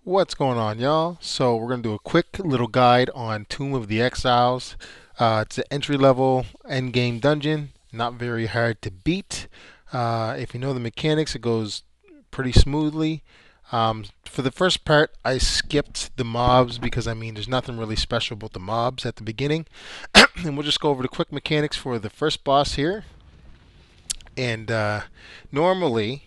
What's going on, y'all? So we're going to do a quick little guide on Tomb of the Exiles. It's an entry-level endgame dungeon, not very hard to beat. If you know the mechanics, it goes pretty smoothly. For the first part, I skipped the mobs because there's nothing really special about the mobs at the beginning. And we'll just go over the quick mechanics for the first boss here. And normally,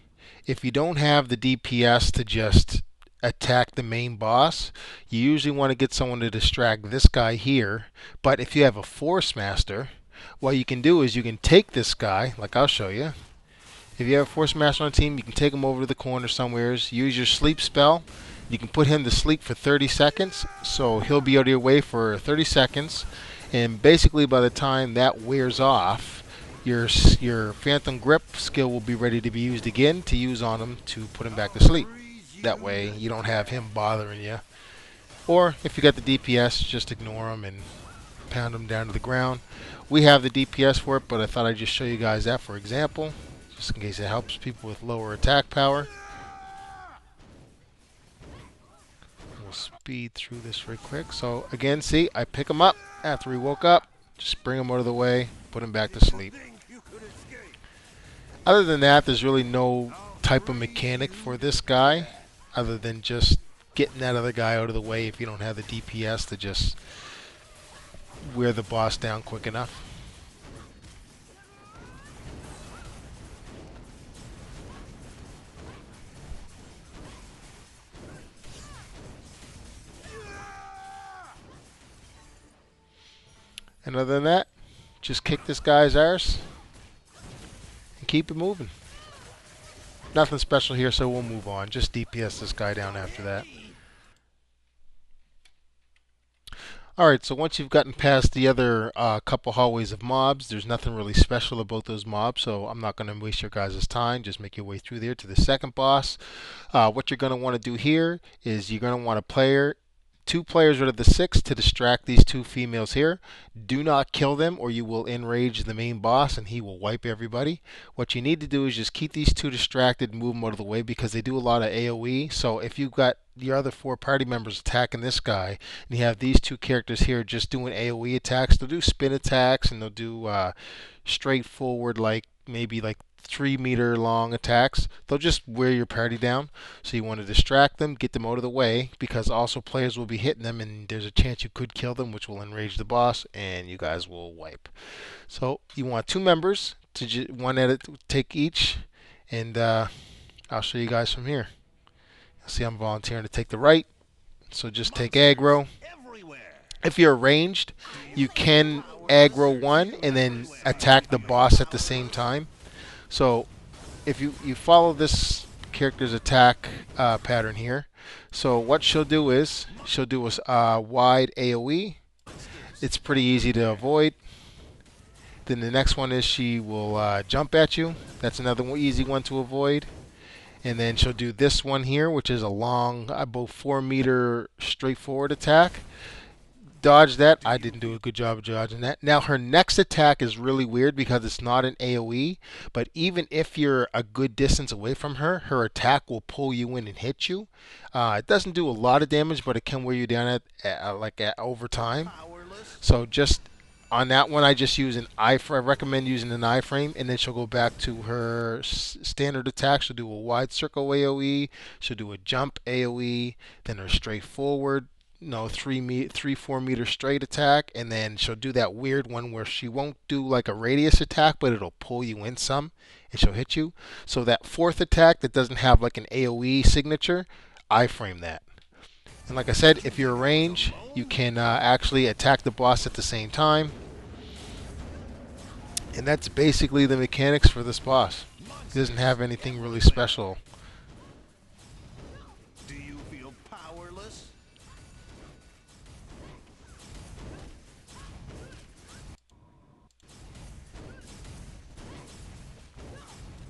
if you don't have the DPS to just attack the main boss, you usually want to get someone to distract this guy here. But if you have a Force Master, what you can do is you can take this guy, like I'll show you. If you have a Force Master on the team, you can take him over to the corner somewhere, use your sleep spell. You can put him to sleep for 30 seconds, so he'll be out of your way for 30 seconds. And basically, by the time that wears off, your Phantom Grip skill will be ready to be used again to use on him to put him back to sleep. That way, you don't have him bothering you. Or if you got the DPS, just ignore him and pound him down to the ground. We have the DPS for it, but I thought I'd just show you guys that for example, just in case it helps people with lower attack power. We'll speed through this real quick. So again, see, I pick him up after he woke up, just bring him out of the way, put him back to sleep. Other than that, there's really no type of mechanic for this guy other than just getting that other guy out of the way if you don't have the DPS to just wear the boss down quick enough. And other than that, just kick this guy's arse and keep it moving. Nothing special here, so we'll move on. Just DPS this guy down after that. Alright, so once you've gotten past the other couple hallways of mobs, there's nothing really special about those mobs, so I'm not going to waste your guys' time. Just make your way through there to the second boss. What you're going to want to do here is you're going to want two players out of the six to distract these two females here. Do not kill them or you will enrage the main boss and he will wipe everybody. What you need to do is just keep these two distracted and move them out of the way because they do a lot of AoE. So if you've got your other four party members attacking this guy and you have these two characters here just doing AoE attacks, they'll do spin attacks and they'll do straightforward maybe 3-meter long attacks. They'll just wear your party down. So you want to distract them, get them out of the way, because also players will be hitting them, and there's a chance you could kill them, which will enrage the boss, and you guys will wipe. So you want two members to one at a take each, and I'll show you guys from here. See, I'm volunteering to take the right, so just take aggro. If you're ranged, you can aggro one and then attack the boss at the same time. So if you follow this character's attack pattern here, so what she'll do is she'll do a wide AoE. It's pretty easy to avoid. Then the next one is she will jump at you. That's another easy one to avoid. And then she'll do this one here, which is a long, about 4-meter straightforward attack. Dodge that. I didn't do a good job of dodging that. Now her next attack is really weird because it's not an AoE, but even if you're a good distance away from her, her attack will pull you in and hit you. It doesn't do a lot of damage, but it can wear you down at over time. So just on that one, I just use I recommend using an iframe, and then she'll go back to her standard attack. She'll do a wide circle AoE. She'll do a jump AoE. Then her straightforward 4 meter straight attack, and then she'll do that weird one where she won't do like a radius attack, but it'll pull you in some and she'll hit you. So that fourth attack that doesn't have like an AoE signature, I frame that. And like I said, if you're range, you can actually attack the boss at the same time. And that's basically the mechanics for this boss. It doesn't have anything really special.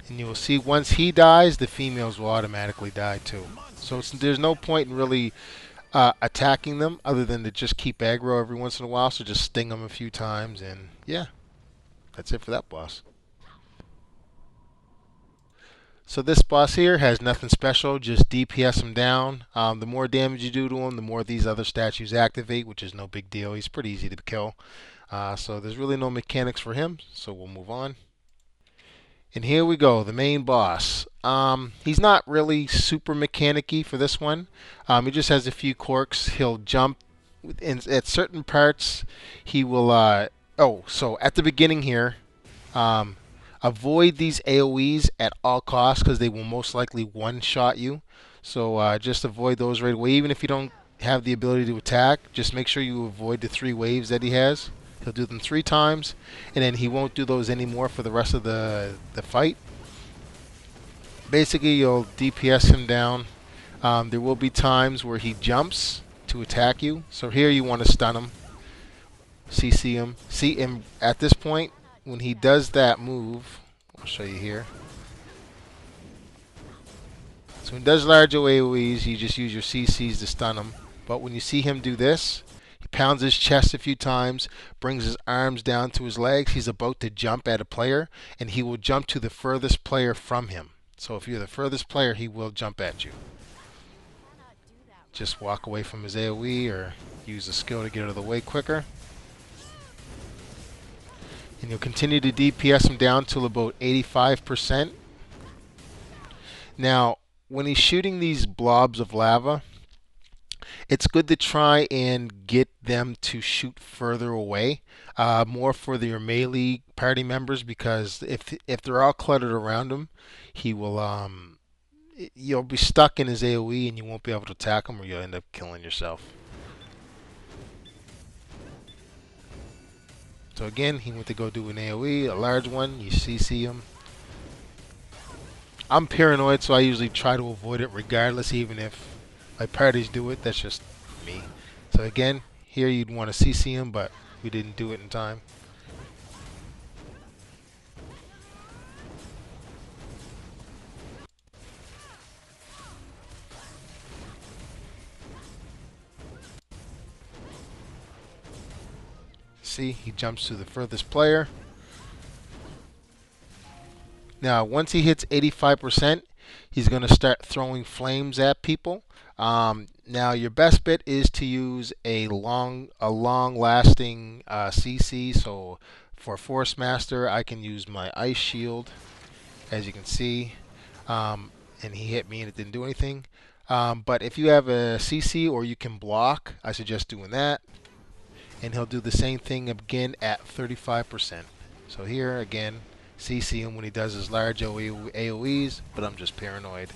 And you will see once he dies, the females will automatically die too. So there's no point in really attacking them other than to just keep aggro every once in a while. So just sting them a few times, and yeah, that's it for that boss. So this boss here has nothing special, just DPS him down. The more damage you do to him, the more these other statues activate, which is no big deal. He's pretty easy to kill. So there's really no mechanics for him, so we'll move on. And here we go, the main boss. He's not really super mechanic-y for this one. He just has a few quirks. He'll jump at certain parts. He will. Oh, so at the beginning here, um, avoid these AOE's at all costs because they will most likely one-shot you. So just avoid those right away. Even if you don't have the ability to attack, just make sure you avoid the 3 waves that he has. He'll do them 3 times, and then he won't do those anymore for the rest of the fight. Basically, you'll DPS him down. There will be times where he jumps to attack you. So here you want to stun him, CC him. See him at this point when he does that move. I'll show you here. So when he does large AoEs, you just use your CCs to stun him. But when you see him do this, he pounds his chest a few times, brings his arms down to his legs. He's about to jump at a player, and he will jump to the furthest player from him. So if you're the furthest player, he will jump at you. Just walk away from his AoE or use a skill to get out of the way quicker. And you'll continue to DPS him down till about 85%. Now, when he's shooting these blobs of lava, it's good to try and get them to shoot further away, more for your melee party members, because if they're all cluttered around him, he will you'll be stuck in his AoE and you won't be able to attack him, or you'll end up killing yourself. So again, he went to go do an AoE, a large one. You CC him. I'm paranoid, so I usually try to avoid it regardless, even if my parties do it. That's just me. So again, here you'd want to CC him, but we didn't do it in time. See, he jumps to the furthest player. Now, once he hits 85%, he's going to start throwing flames at people. Now, your best bet is to use a long-lasting CC. So, for Force Master, I can use my Ice Shield, as you can see, and he hit me and it didn't do anything. But if you have a CC or you can block, I suggest doing that. And he'll do the same thing again at 35%. So here again, CC him when he does his large AoEs, but I'm just paranoid.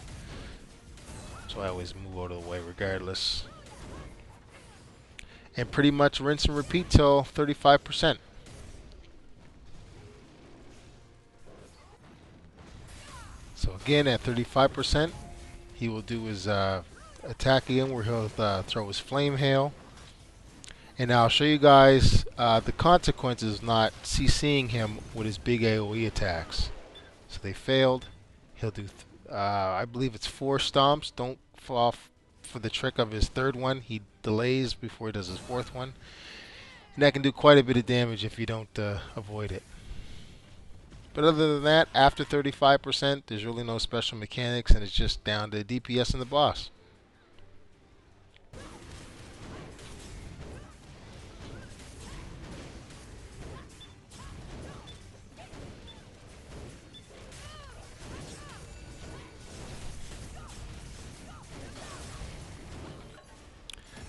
So I always move out of the way regardless. And pretty much rinse and repeat till 35%. So again, at 35%, he will do his attack again, where he'll throw his flame hail. And I'll show you guys the consequences of not CCing him with his big AoE attacks. So they failed. He'll do, I believe it's 4 stomps. Don't fall for the trick of his third one. He delays before he does his fourth one. And that can do quite a bit of damage if you don't avoid it. But other than that, after 35%, there's really no special mechanics, and it's just down to DPS and the boss.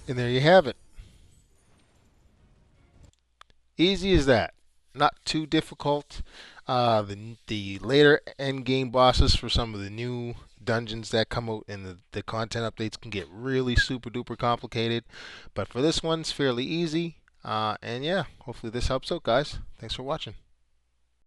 And there you have it. Easy as that. Not too difficult. The later end game bosses for some of the new dungeons that come out in the content updates can get really super duper complicated. But for this one, it's fairly easy. And yeah, hopefully this helps out, guys. Thanks for watching.